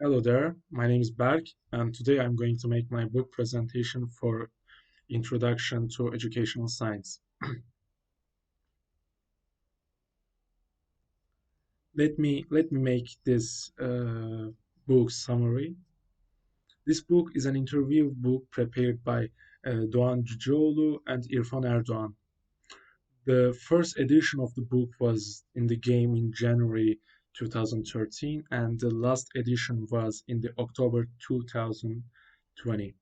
Hello there, my name is Berk, and today I'm going to make my book presentation for Introduction to Educational Science. Let me make this book summary. This book is an interview book prepared by Doğan Cüceloğlu and İrfan Erdoğan. The first edition of the book was in the game in January 2013, and the last edition was in the October 2020.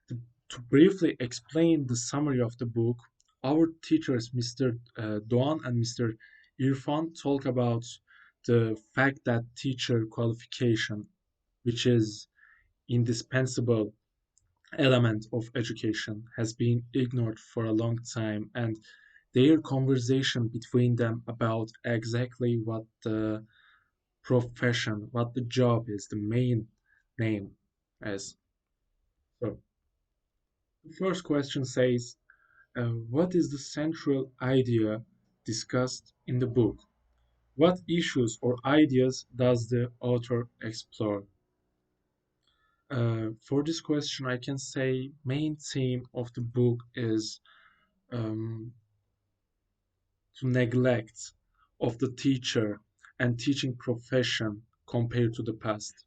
To briefly explain the summary of the book, our teachers, Mr. Doğan and Mr. Irfan, talk about the fact that teacher qualification, which is indispensable element of education, has been ignored for a long time, and their conversation between them about exactly what the profession, what the job is, the main name is. So the first question says, what is the central idea discussed in the book? What issues or ideas does the author explore? For this question, I can say main theme of the book is um, to neglect of the teacher and teaching profession compared to the past.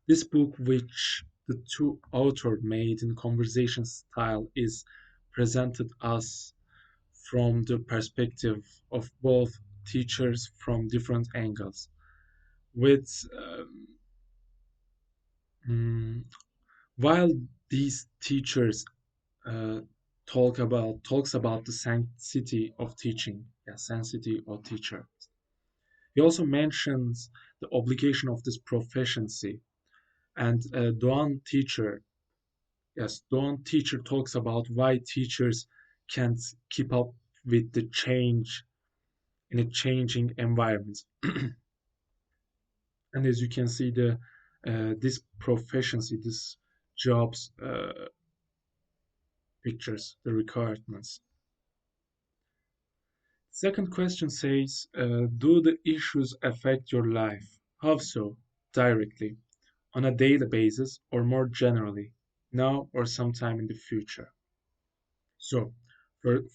This book, which the two authors made in conversation style, is presented us from the perspective of both teachers from different angles. With mm, while these teachers uh, talks about the sanctity of teaching, yeah, sanctity of teacher. He also mentions the obligation of this proficiency, and Doğan teacher talks about why teachers can't keep up with the change in a changing environment. And as you can see, the this proficiency, this jobs pictures, the requirements. Second question says, do the issues affect your life? How so? Directly, on a daily basis, or more generally, now or sometime in the future? So,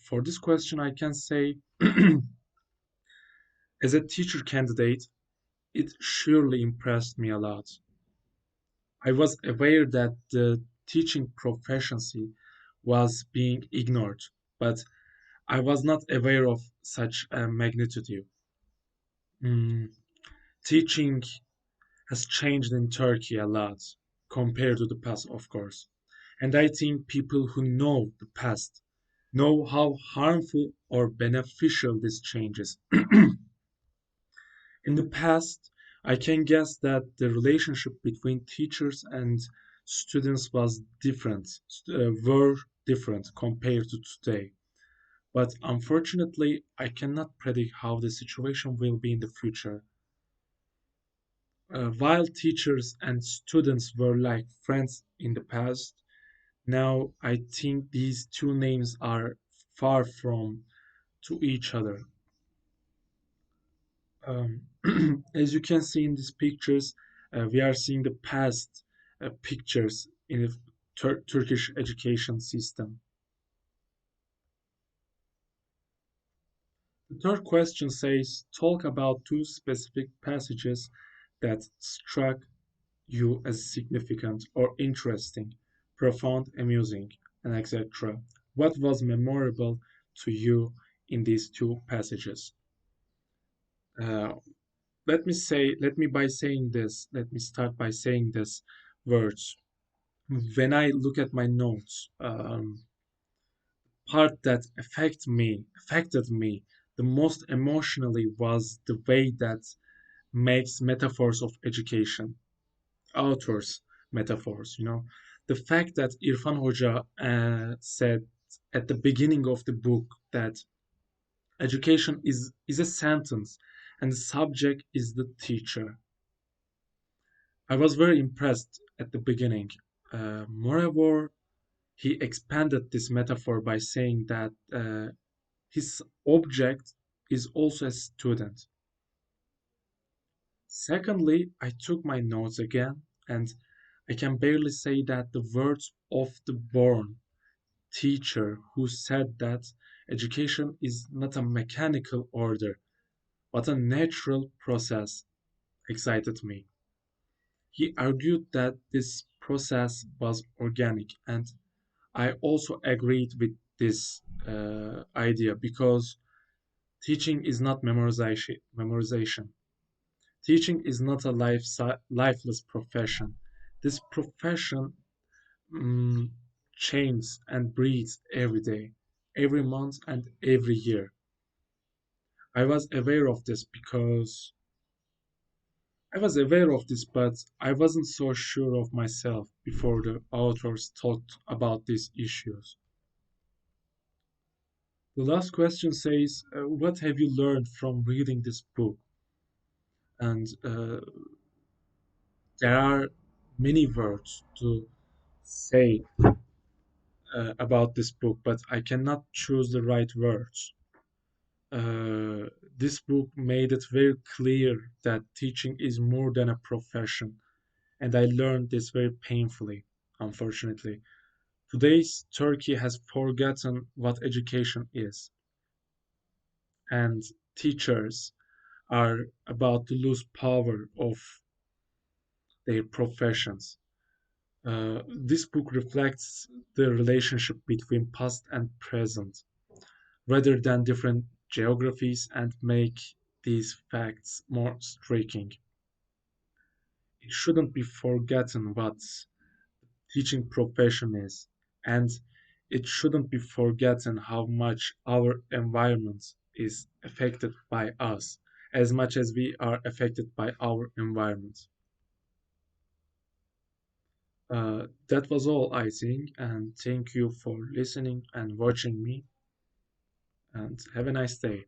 for this question, I can say, as a teacher candidate, it surely impressed me a lot. I was aware that the teaching proficiency was being ignored, but I was not aware of such a magnitude. Mm, Teaching has changed in Turkey a lot compared to the past, of course. And I think people who know the past know how harmful or beneficial this change is. In the past, I can guess that the relationship between teachers and students were different compared to today. But unfortunately, I cannot predict how the situation will be in the future. While teachers and students were like friends in the past, now I think these two names are far from to each other. Um, as you can see in these pictures, we are seeing the past pictures in the Turkish education system. The third question says, talk about two specific passages that struck you as significant or interesting, profound, amusing, and etc. What was memorable to you in these two passages? Uh, let me start by saying this words. When I look at my notes, part that affected me the most emotionally was the way that makes metaphors of education, authors metaphors, the fact that Irfan Hoca said at the beginning of the book that education is a sentence and the subject is the teacher. I was very impressed at the beginning. Moreover, he expanded this metaphor by saying that his object is also a student. Secondly, I took my notes again, and I can barely say that the words of the born teacher who said that education is not a mechanical order but a natural process excited me. He argued that this process was organic, and I also agreed with this idea because teaching is not memorization. Teaching is not a lifeless profession. This profession mm, changes and breathes every day, every month, and every year. I was aware of this because I was aware of this, but I wasn't so sure of myself before the authors talked about these issues. The last question says, what have you learned from reading this book? And there are many words to say about this book, but I cannot choose the right words. Uh, this book made it very clear that teaching is more than a profession, and I learned this very painfully, unfortunately. Today's Turkey has forgotten what education is, and teachers are about to lose power of their professions. This book reflects the relationship between past and present, rather than different geographies, and make these facts more striking. It shouldn't be forgotten what teaching profession is, and it shouldn't be forgotten how much our environment is affected by us, as much as we are affected by our environment. That was all, I think, and thank you for listening and watching me, and have a nice day.